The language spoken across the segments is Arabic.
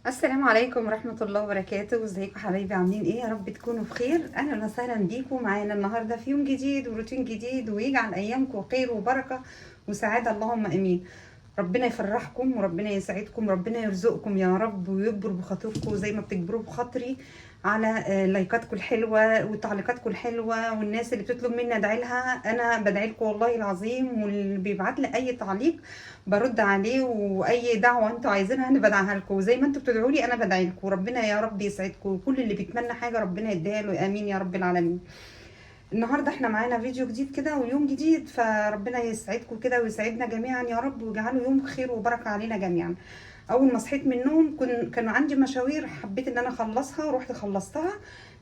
السلام عليكم ورحمة الله وبركاته. ازيكم حبايبي؟ عاملين ايه؟ يا رب تكونوا بخير. اهلا وسهلا بيكم معانا النهارده في يوم جديد وروتين جديد، ويجعل ايامكم خير وبركة وسعادة، اللهم امين. ربنا يفرحكم وربنا يسعدكم وربنا يرزقكم يا رب، ويكبر بخاطركم زي ما بتكبروا بخاطري على لايكاتكم الحلوه وتعليقاتكم الحلوه، والناس اللي بتطلب مني ادعي لها انا بدعي لكم والله العظيم، واللي بيبعت لي اي تعليق برد عليه، واي دعوه انتوا عايزينها انا بدعها لكم، وزي ما انتوا بتدعوا لي انا بدعي لكم. ربنا يا رب يسعدكم، وكل اللي بيتمنى حاجه ربنا يديها له، امين يا رب العالمين. النهارده احنا معانا فيديو جديد كده ويوم جديد، فربنا يسعدكم كده ويسعدنا جميعا يا رب، ويجعله يوم خير وبركه علينا جميعا. اول ما صحيت من النوم كانوا عندي مشاوير، حبيت ان انا اخلصها ورحت خلصتها.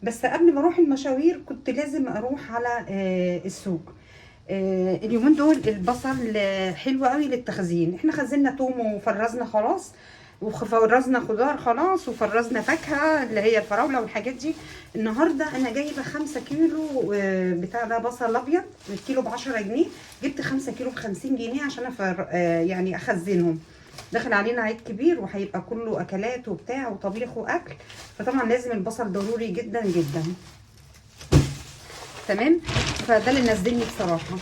بس قبل ما اروح المشاوير كنت لازم اروح على السوق. اليومين دول البصل حلو قوي للتخزين. احنا خزنا توم وفرزنا خلاص، وفرزنا خضار خلاص، وفرزنا فاكهه اللي هي الفراوله والحاجات دي. النهارده انا جايبه 5 كيلو بتاع ده بصل ابيض، الكيلو ب10 جنيه. جبت 5 كيلو ب50 جنيه عشان يعني اخزنهم. داخل علينا عيد كبير وهيبقى كله اكلات وبتاع وطبيخ واكل، فطبعا لازم البصل ضروري جدا جدا. تمام. فده اللي نزلني بصراحه.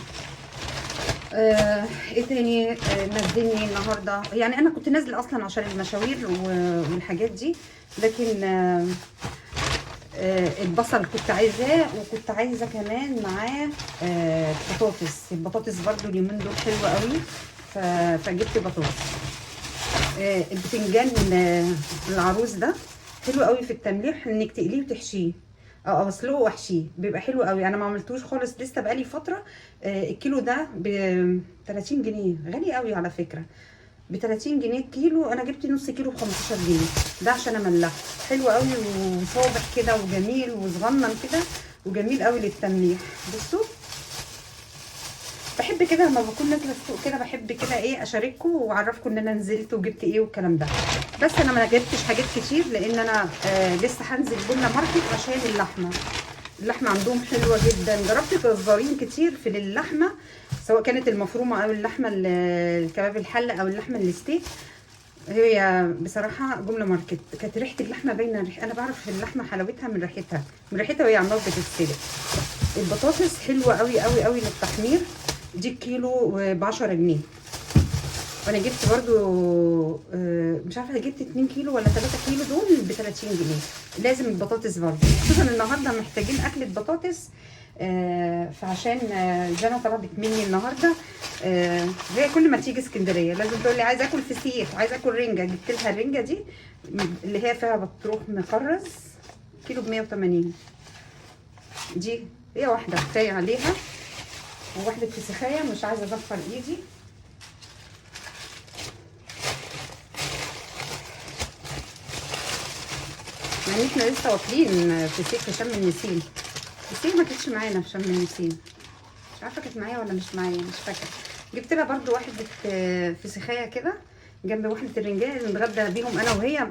ايه تاني نزلني النهارده؟ يعني انا كنت نازله اصلا عشان المشاوير والحاجات دي، لكن البصل كنت عايزاه، وكنت عايزه كمان معاه بطاطس. البطاطس برضو اليومين دول حلوه قوي، فجبت بطاطس. البتنجان العروس ده حلو قوي في التمليح، انك تقليه وتحشيه او اسلقه واحشيه، بيبقى حلو قوي. انا ما عملتوش خالص لسه، بقالي فتره. الكيلو ده ب 30 جنيه، غالي قوي على فكره. ب 30 جنيه الكيلو، انا جبت نص كيلو ب 15 جنيه. ده عشان املحه، حلو قوي وصابح كده وجميل وصغنن كده وجميل قوي للتمليح. بصوا، بحب كده لما بكون نازله السوق كده، بحب كده ايه اشارككم واعرفكم ان انا نزلت وجبت ايه والكلام ده. بس انا ما جبتش حاجات كتير لان انا لسه هنزل جبنه ماركت عشان اللحمه. اللحمه عندهم حلوه جدا. جربت جزارين كتير في اللحمه، سواء كانت المفرومه او اللحمه الكباب الحله او اللحمه الستيك. هي بصراحه جمله ماركت كانت ريحه اللحمه باينه. انا بعرف اللحمه حلاوتها من ريحتها، من ريحتها وهي على النار بتتسلق. البطاطس حلوه قوي قوي قوي للتحمير. دي الكيلو ب10 جنيه. وانا جبت برضو مش عارفه جبت 2 كيلو ولا 3 كيلو، دول ب 30 جنيه. لازم البطاطس برضو، خصوصا النهارده محتاجين اكله بطاطس. فعشان جانا طلبت مني النهارده. هي كل ما تيجي اسكندريه لازم تقول لي عايزه اكل فسيخ، عايزه اكل رنجه. جبت لها الرنجه دي اللي هي فيها بطروخ مخرز، كيلو ب 180. دي هي واحده كفايه عليها، وواحده فسيخايه مش عايزه ازفر ايدي. يعني احنا لسه واكلين فسيخ في شم النسيم. الفسيخ ما كانتش معانا في شم النسيم، مش عارفه كانت معايا ولا مش معايا، مش فاكره. جبت لها برضو واحده فسيخايه كده جنب واحده الرنجايه اللي نتغدى بيهم انا وهي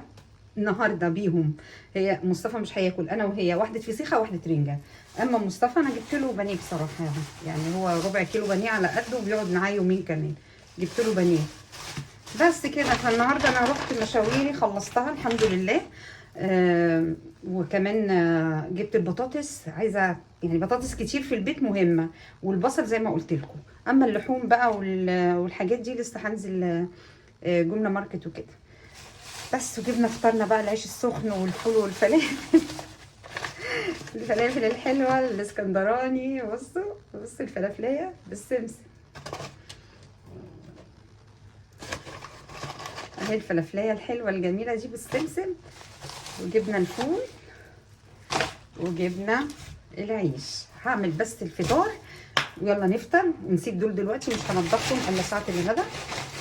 النهارده بيهم. هي مصطفى مش هياكل، انا وهي واحده فسيخه وواحده رنجه. اما مصطفى انا جبت له بانيه بصراحه، يعني هو ربع كيلو بانيه على قده وبيقعد معايا يومين كمان. جبت له بانيه بس كده. فالنهارده انا رحت مشاويري خلصتها الحمد لله. وكمان جبت البطاطس. عايزه يعني بطاطس كتير في البيت مهمه، والبصل زي ما قلت لكم. اما اللحوم بقى والحاجات دي لسه هنزل جمله ماركت وكده. بس وجبنا فطرنا بقى العيش السخن والفول والفلافل. الفلافل الحلوه الاسكندراني. بصوا الفلافليه بالسمسم اهي، الفلافليه الحلوه الجميله دي بالسمسم. وجبنا الفول وجبنا العيش. هعمل بس الفطار ويلا نفطر، ونسيب دول دلوقتي مش هنضفهم الا ساعه الغدا.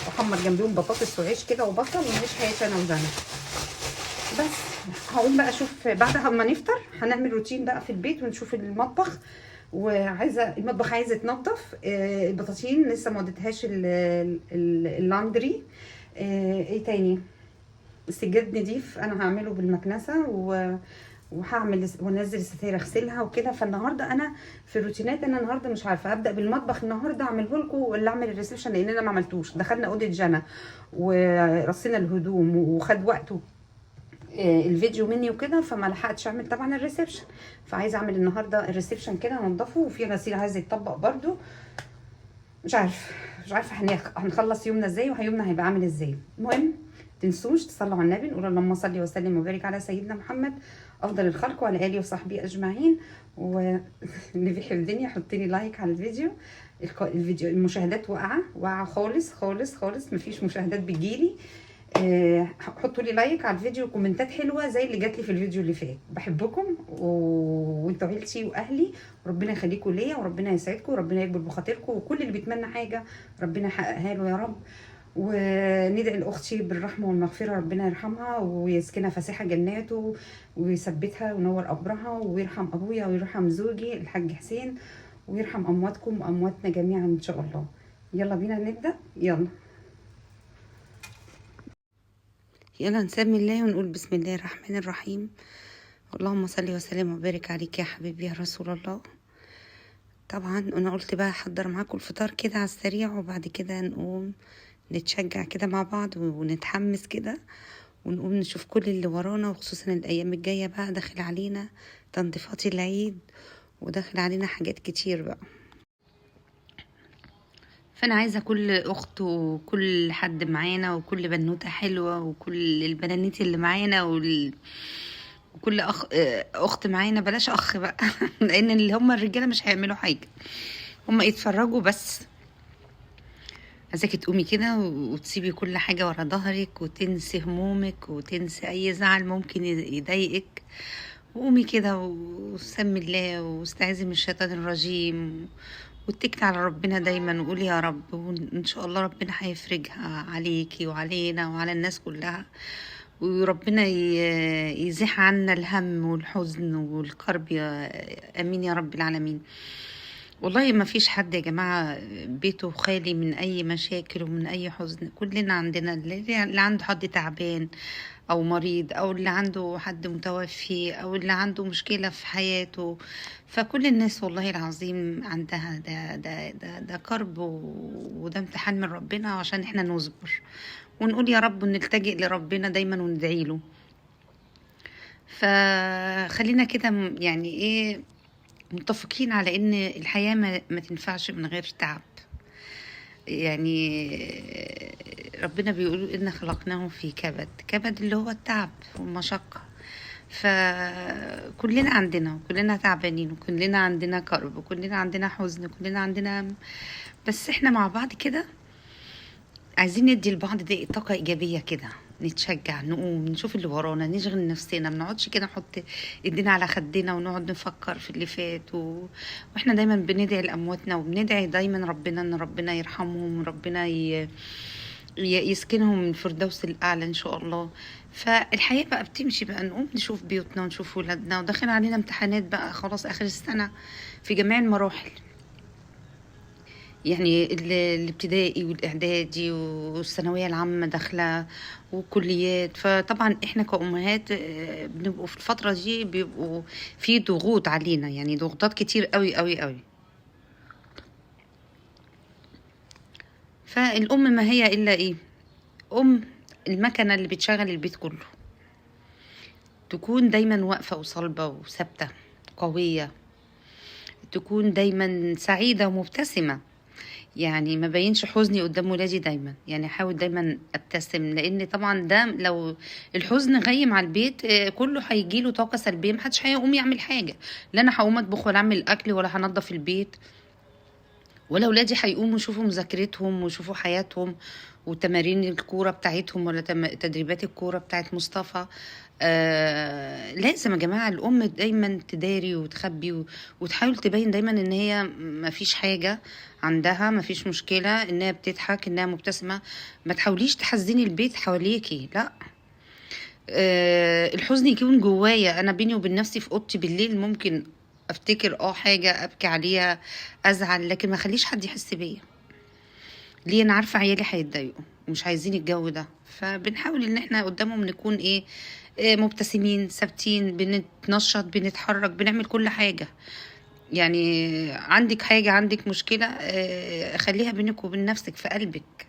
واحمر جنبيهم بطاطس وعيش كده وبصل، ومش حياه انا وزنا. بس هقوم بقى اشوف بعد ما نفطر هنعمل روتين بقى في البيت ونشوف المطبخ. وعايزه المطبخ عايز يتنضف. البطاطين لسه ما وديتهاش اللاندري. ايه تاني؟ السجاد نضيف انا هعمله بالمكنسه وهعمل وانزل الستاير اغسلها وكده. فالنهارده انا في الروتينات، انا النهارده مش عارفه ابدا بالمطبخ النهارده اعمله لكم ولا اعمل الريسبشن، لان انا ما عملتوش. دخلنا اوضه جنى ورصينا الهدوم وخد وقته الفيديو مني وكده، فما لحقتش اعمل طبعا الريسبشن. فعايزه اعمل النهارده الريسبشن كده انضفه، وفي غسيل عايز يتطبق برده. مش عارفه هنخلص يومنا ازاي، ويومنا هيبقى عامل ازاي. المهم تنسوش تصلوا على النبي، نقول اللهم صل وسلم وبارك على سيدنا محمد افضل الخلق وعلى اله وصحبه اجمعين. واللي بيحب الدنيا حط لي لايك على الفيديو. المشاهدات واقعه خالص خالص خالص، مفيش مشاهدات بتجيلي. حطوا لي لايك على الفيديو وكومنتات حلوه زي اللي جات لي في الفيديو اللي فات. بحبكم وانتوا عيلتي واهلي، وربنا يخليكم ليا، وربنا يسعدكم، وربنا يكبر بخاطركم، وكل اللي بيتمنى حاجه ربنا يحققها له يا رب. وندعي لاختي بالرحمه والمغفره، ربنا يرحمها ويسكنها فسيح جناته، ويثبتها وينور قبرها، ويرحم ابويا ويرحم زوجي الحاج حسين، ويرحم امواتكم وامواتنا جميعا ان شاء الله. يلا بينا نبدا. يلا نسمي الله ونقول بسم الله الرحمن الرحيم. اللهم صل وسلم وبارك عليك يا حبيبي يا رسول الله. طبعا انا قلت بقى احضر معاكم الفطار كده على السريع، وبعد كده نقوم نتشجع كده مع بعض ونتحمس كده، ونقوم نشوف كل اللي ورانا، وخصوصا الايام الجايه بقى داخل علينا تنظيفات العيد، وداخل علينا حاجات كتير بقى. فانا عايزه كل اخت وكل حد معانا، وكل بنوته حلوه، وكل البنانيت اللي معانا، وكل اخت معانا، بلاش اخ بقى لان اللي هم الرجاله مش هيعملوا حاجه، هم يتفرجوا بس. عايزاكي تقومي كده وتسيبي كل حاجه ورا ظهرك، وتنسي همومك، وتنسي اي زعل ممكن يضايقك، وقومي كده وسمي الله واستعيذي من الشيطان الرجيم، واتكلي على ربنا دايما، وقولي يا رب، وان شاء الله ربنا هيفرجها عليكي وعلينا وعلى الناس كلها، وربنا يزيح عنا الهم والحزن والكرب، امين يا رب العالمين. والله ما فيش حد يا جماعة بيته خالي من أي مشاكل ومن أي حزن. كلنا عندنا اللي عنده حد تعبان أو مريض، أو اللي عنده حد متوفي، أو اللي عنده مشكلة في حياته. فكل الناس والله العظيم عندها ده كرب، وده امتحان من ربنا عشان احنا نصبر ونقول يا رب، ونلتجئ لربنا دايما وندعي له. فخلينا كده يعني ايه متفقين على ان الحياة ما تنفعش من غير تعب. يعني ربنا بيقول إن خلقناهم في كبد اللي هو التعب والمشقة. فكلنا عندنا، وكلنا تعبانين، وكلنا عندنا كرب، وكلنا عندنا حزن، وكلنا عندنا هم. بس احنا مع بعض كده عايزين ندي لبعض دي طاقة إيجابية كده، نتشجع، نقوم نشوف اللي ورانا، نشغل نفسنا، ما نقعدش كده نحط ايدينا على خدنا ونقعد نفكر في اللي فات واحنا دايما بندعي لأمواتنا، وبندعي دايما ربنا ان ربنا يرحمهم، وربنا يسكنهم من الفردوس الأعلى إن شاء الله. فالحياة بقى بتمشي بقى، نقوم نشوف بيوتنا ونشوف ولادنا، وداخل علينا امتحانات بقى خلاص آخر السنة في جميع المراحل، يعني الابتدائي والاعدادي والثانويه العامه داخله وكليات. فطبعا احنا كأمهات بنبقوا في الفتره دي بيبقوا في ضغوط علينا، يعني ضغوطات كتير قوي قوي قوي. فالام ما هي الا ايه؟ المكنه اللي بتشغل البيت كله، تكون دايما واقفه وصلبه وثابته قويه، تكون دايما سعيده ومبتسمه، يعني ما بينش حزني قدام ولادي دايما، يعني احاول دايما ابتسم، لان طبعا ده لو الحزن غيم على البيت كله هيجيله طاقه سلبيه، محدش هيقوم يعمل حاجه، لا انا هقوم اطبخ ولا اعمل اكل ولا هنضف البيت، ولا ولادي هيقوموا يشوفوا مذاكرتهم ويشوفوا حياتهم وتمارين الكوره بتاعتهم، ولا تدريبات الكوره بتاعت مصطفى. لازم يا جماعه الام دايما تداري وتخبي وتحاول تبين دايما ان هي مفيش حاجه عندها، مفيش مشكله، انها بتضحك، انها مبتسمه. ما تحاوليش تحزني البيت حواليكي، لا. الحزن يكون جوايا انا، بيني وبين نفسي في اوضتي بالليل، ممكن افتكر حاجه ابكي عليها، ازعل، لكن ما خليش حد يحس بيا. ليه؟ انا عارفه عيالي هيتضايقوا ومش عايزين الجو ده، فبنحاول ان احنا قدامهم نكون مبتسمين ثابتين، بنتنشط، بنتحرك، بنعمل كل حاجه. يعني عندك حاجه، عندك مشكله، خليها بينك وبين نفسك في قلبك،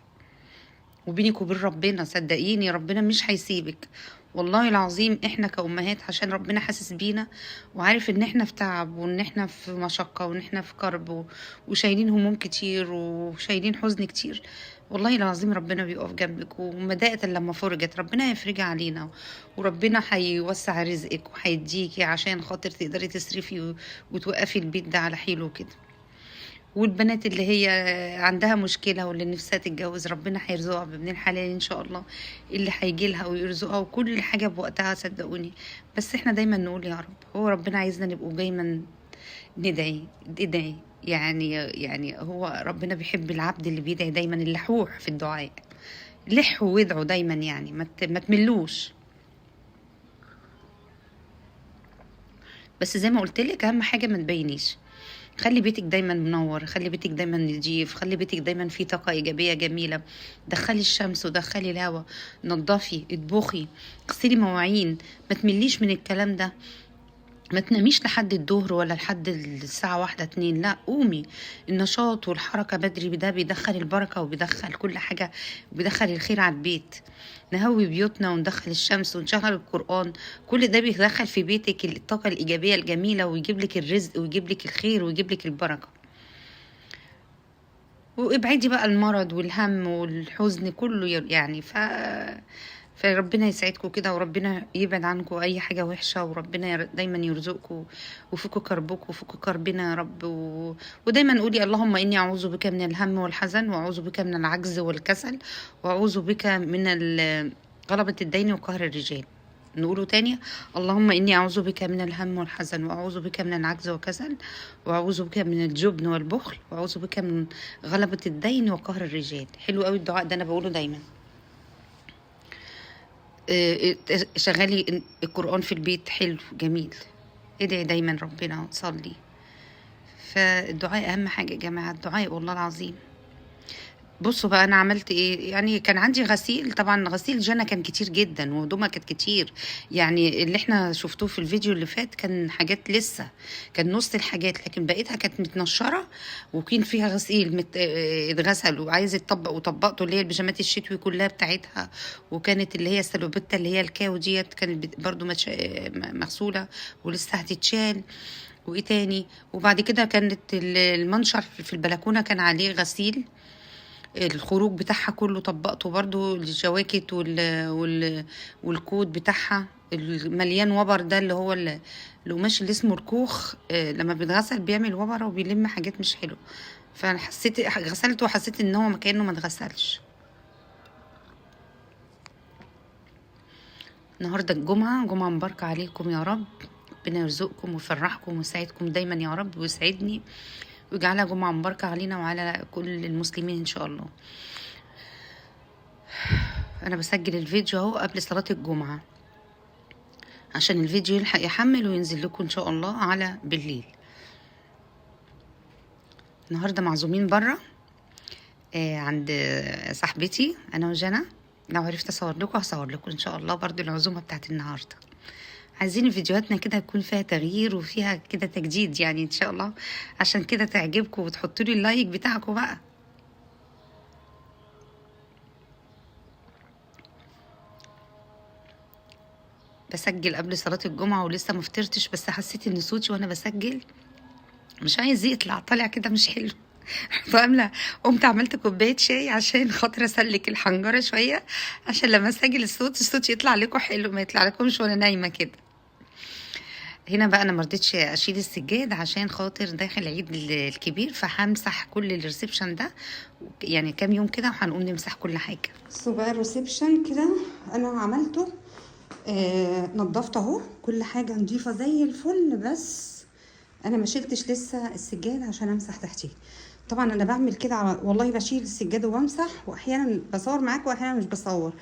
وبينك وبين ربنا، صدقيني ربنا مش هيسيبك. والله العظيم احنا كأمهات عشان ربنا حاسس بينا وعارف ان احنا في تعب وان احنا في مشقة وان احنا في كرب وشايلين هموم كتير وشايلين حزن كتير. والله العظيم ربنا بيقف جنبك، ومدائة لما فرجت ربنا يفرجها علينا، وربنا هيوسع رزقك وهيديكي عشان خاطر تقدري تصرفي وتوقفي البيت ده على حيله كده. والبنات اللي هي عندها مشكلة واللي نفسها تتجوز ربنا هيرزقها بابن الحلال ان شاء الله، اللي هيجي لها ويرزقها وكل حاجة بوقتها صدقوني. بس احنا دايما نقول يا رب، هو ربنا عايزنا نبقوا دايما ندعي يعني هو ربنا بيحب العبد اللي بيدعي دايما، اللحوح في الدعاء. لحوا وادعوا دايما، يعني ما تملوش. بس زي ما قلت لك اهم حاجة ما تبينيش، خلي بيتك دايما منور، خلي بيتك دايما نضيف، خلي بيتك دايما فيه طاقة إيجابية جميلة. دخلي الشمس ودخلي الهواء، نضفي، اطبخي، اغسلي مواعين، ما تمليش من الكلام ده. ما تناميش لحد الظهر ولا لحد الساعة 1 2، لا قومي. النشاط والحركة بدري ده بيدخل البركة وبيدخل كل حاجة، وبيدخل الخير على البيت. نهوي بيوتنا وندخل الشمس ونشغل القرآن، كل ده بيدخل في بيتك الطاقة الإيجابية الجميلة ويجيب لك الرزق ويجيب لك الخير ويجيب لك البركة. وابعدي بقى المرض والهم والحزن كله يعني فربنا يسعدكم كده، وربنا يبعد عنكم اي حاجه وحشه، وربنا دايما يرزقكم وفكوا كربكم وفكوا كربنا يا رب. ودايما قولي اللهم اني اعوذ بك من الهم والحزن، واعوذ بك من العجز والكسل، واعوذ بك من غلبة الدين وقهر الرجال. نقوله تاني، اللهم إني أعوذ بك من الهم والحزن، وأعوذ بك من العجز والكسل، وأعوذ بك من الجبن والبخل، وأعوذ بك من غلبة الدين وقهر الرجال. حلو قوي الدعاء ده، أنا بقوله دايما. شغالي القرآن في البيت، حلو جميل، ادعي دايما ربنا وتصلي. فالدعاء أهم حاجة يا جماعة، الدعاء والله العظيم. بصوا بقى انا عملت ايه. يعني كان عندي غسيل، طبعا غسيل جنى كان كتير جدا وهدومها كانت كتير، يعني اللي احنا شفتوه في الفيديو اللي فات كان حاجات لسه، كان نص الحاجات، لكن بقيتها كانت متنشره وكان فيها غسيل اتغسل وعايز يتطبق، وطبقته اللي هي البيجامات الشتوي كلها بتاعتها، وكانت اللي هي السلوبيتا اللي هي الكاو ديت كانت برضو مغسوله ولسه هتتشال. وايه تاني، وبعد كده كانت المنشر في البلكونه كان عليه غسيل، الخروج بتاعها كله طبقته برضو، الجواكت والكود بتاعها المليان وبر ده اللي هو القماش اللي اسمه الكوخ، لما بيتغسل بيعمل وبر وبيلم حاجات مش حلوه. فانا غسلته وحسيت ان هو كانه ما اتغسلش. النهارده الجمعه، جمعه مباركه عليكم يا رب، ربنا يرزقكم ويفرحكم ويسعدكم دايما يا رب، ويسعدني ويجعلها جمعة مباركة علينا وعلى كل المسلمين إن شاء الله. أنا بسجل الفيديو أهو قبل صلاة الجمعة عشان الفيديو يلحق يحمل وينزل لكم إن شاء الله على بالليل. النهاردة معزومين برا عند صاحبتي أنا وجنى، لو عرفت أصور لكم هصور لكم إن شاء الله برضو العزومة بتاعت النهاردة. عايزين فيديوهاتنا كده يكون فيها تغيير وفيها كده تجديد يعني ان شاء الله، عشان كده تعجبكم وتحطوا لي اللايك بتاعكم بقى. بسجل قبل صلاة الجمعة ولسه مفطرتش، بس حسيت ان صوتي وانا بسجل مش عايز يطلع، طالع كده مش حلو. قمت عملت كوباية شاي عشان خاطر اسلك الحنجرة شوية، عشان لما اسجل الصوت يطلع لكم حلو، ما يطلع لكمش وانا نايمة كده. هنا بقى انا مرضتش اشيل السجاد عشان خاطر داخل العيد الكبير، فهمسح كل الريسبشن ده يعني كام يوم كده، وهنقوم نمسح كل حاجه. بصوا بقى الريسبشن كده انا عملته، نضفت اهو، كل حاجه نضيفه زي الفل، بس انا ما شلتش لسه السجاد عشان امسح تحتيه. طبعا انا بعمل كده والله، بشيل السجاد وبمسح، واحيانا بصور معاكم واحيانا مش بصور،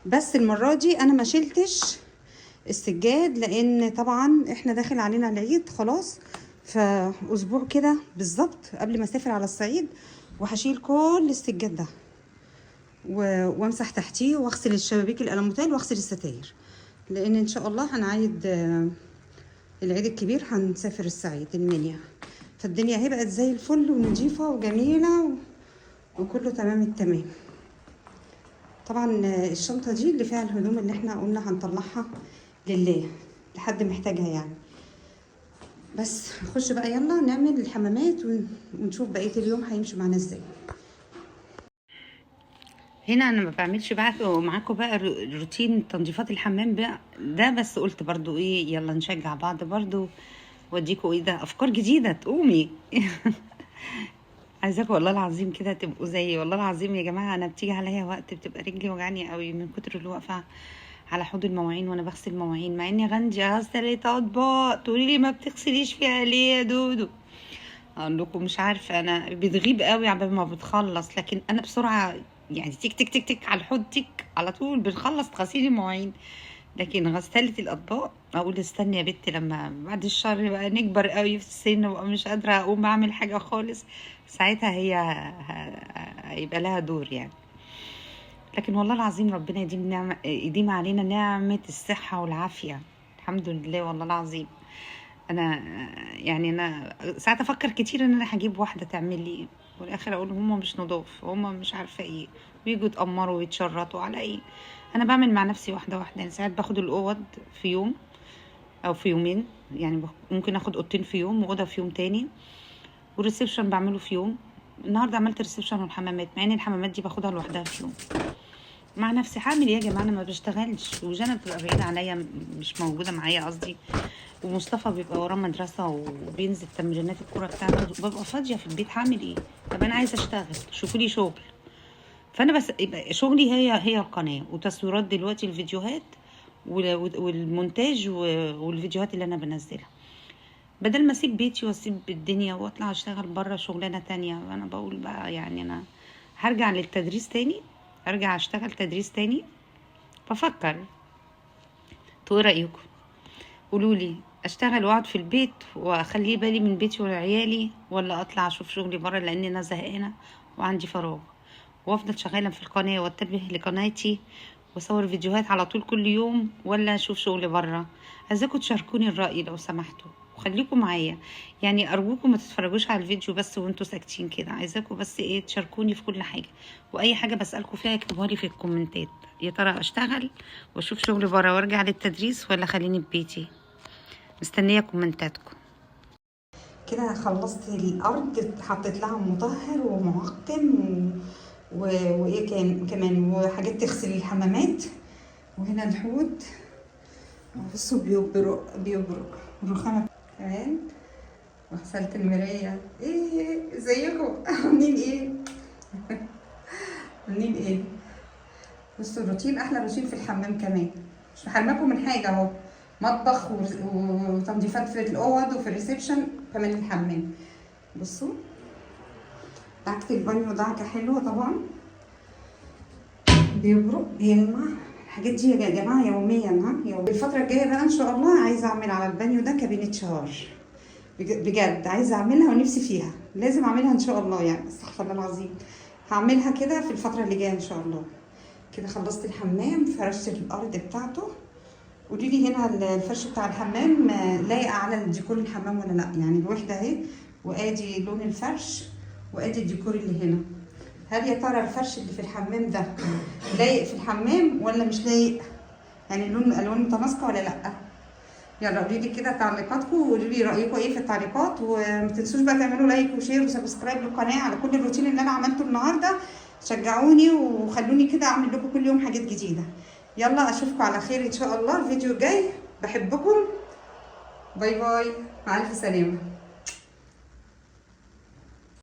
بس المره دي انا ما شلتش السجاد لان طبعا احنا داخل علينا العيد خلاص، فاسبوع كده بالظبط قبل ما اسافر على الصعيد، وهشيل كل السجاد ده وامسح تحتيه واغسل الشبابيك الالموتال واغسل الستاير، لان ان شاء الله هنعيد العيد الكبير، هنسافر الصعيد المنيا، فالدنيا اهي بقت زي الفل ونضيفه وجميله وكله تمام التمام. طبعا الشنطه دي اللي فيها الهدوم اللي احنا قلنا هنطلعها لله لحد محتاجها يعني. بس نخش بقى يلا نعمل الحمامات ونشوف بقيه اليوم هيمشي معانا ازاي. هنا انا ما بعملش بقى معاكم بقى روتين تنظيفات الحمام بقى ده، بس قلت برضو ايه يلا نشجع بعض برضو واديكوا ايه ده افكار جديده تقومي. عايزاكم والله العظيم كده تبقوا زيي، والله العظيم يا جماعه انا بتيجي عليا وقت بتبقى رجلي وجعاني قوي من كتر اللي واقفه على حوض المواعين وانا بغسل مواعين، مع اني غنجه غسلت اطباق تقولي لي ما بتغسليش فيها ليه يا دودو. اقول لكم مش عارفه انا بتغيب قوي عبال ما بتخلص، لكن انا بسرعه يعني تك تك تك تك على الحوض تك على طول بنخلص غسيل المواعين. لكن غسالة الاطباق اقول استني يا بنتي لما بعد الشهر بقى نكبر قوي في السن وبقى مش قادره اقوم اعمل حاجه خالص، ساعتها هي هيبقى لها دور يعني. لكن والله العظيم ربنا يديم علينا نعمه الصحه والعافيه، الحمد لله والله العظيم. انا يعني انا ساعات افكر كتير ان انا هجيب واحده تعمل لي، والاخر اقول هما مش نضاف، هما مش عارفه ايه، ويجوا يتامروا ويتشرطوا على ايه. انا بعمل مع نفسي واحده واحده يعني. ساعات باخد الاوض في يوم او في يومين يعني، ممكن اخد اوضتين في يوم واوضه في يوم تاني، والريسبشن بعمله في يوم. النهارده عملت ريسبشن والحمامات، مع ان الحمامات دي باخدها لوحدها في يوم مع نفسي. هعمل ايه يا جماعه انا ما بشتغلش، وجانا بتبقى بعيده عليا مش موجوده معايا قصدي، ومصطفى بيبقى وراه مدرسه وبينزل تمرينات الكوره بتاعته، ببقى فاضيه في البيت هعمل ايه؟ طب انا عايزه اشتغل، شوفوا لي شغل. فانا بس يبقى شغلي هي القناه وتصويرات دلوقتي الفيديوهات والمونتاج والفيديوهات اللي انا بنزلها، بدل ما اسيب بيتي واسيب الدنيا واطلع اشتغل بره شغلانه تانية. انا بقول بقى يعني انا هرجع للتدريس تاني، ارجع اشتغل تدريس تاني. بفكر ايه رايكم؟ قولوا لي اشتغل واقعد في البيت واخلي بالي من بيتي وعيالي، ولا اطلع اشوف شغلي بره لان انا زهقانه وعندي فراغ، وافضل شغاله في القناه واتجه لقناتي واصور فيديوهات على طول كل يوم، ولا اشوف شغل بره؟ عايزاكم تشاركوني الراي لو سمحتوا وخليكم معايا يعني. ارجوكم ما تتفرجوش على الفيديو بس وانتوا ساكتين كده، عايزاكم بس ايه تشاركوني في كل حاجه، واي حاجه بسالكم فيها اكتبوها لي في الكومنتات. يا ترى اشتغل واشوف شغل بره وارجع للتدريس، ولا خليني في بيتي؟ مستنيه كومنتاتكم. كده خلصت الارض، حطيت لها مطهر ومعقم وايه كمان وحاجات تغسل الحمامات. وهنا الحوض بصوا بيبرق الرخامه كمان، وغسلت المرايه. ايه ازيكم عاملين ايه؟ عاملين ايه؟ بصوا الروتين احلى روتين في الحمام كمان، مش محرماكم من حاجه اهو، مطبخ وتنظيفات في الاوض وفي الريسبشن كمان الحمام. بصوا دعكة البانيو دعكة حلوة طبعا، بيبرق بيلمع. الحاجات دي يا جماعة يوميا الفترة الجاية بقى ان شاء الله عايزة اعمل على البانيو ده كابينة شاور، بجد عايزة اعملها ونفسي فيها، لازم اعملها ان شاء الله يعني. استغفر الله العظيم، هعملها كده في الفترة اللي جاية ان شاء الله. كده خلصت الحمام، فرشت الارض بتاعته. قولي لي هنا الفرش بتاع الحمام لايقه على الديكور الحمام ولا لا؟ يعني الوحده اهي، وادي لون الفرش، وادي الديكور اللي هنا. هل يا ترى الفرش اللي في الحمام ده لايق في الحمام ولا مش لايق؟ يعني الالوان متناسقه ولا لا؟ يلا قولي لي كده تعليقاتكم، وقولوا لي رايكم ايه في التعليقات، وما تنسوش بقى تعملوا لايك وشير وسبسكرايب للقناه على كل الروتين اللي انا عملته النهارده. شجعوني وخلوني كده اعمل لكم كل يوم حاجات جديده. يلا اشوفكم على خير ان شاء الله الفيديو الجاي. بحبكم، باي باي، مع الف سلامه.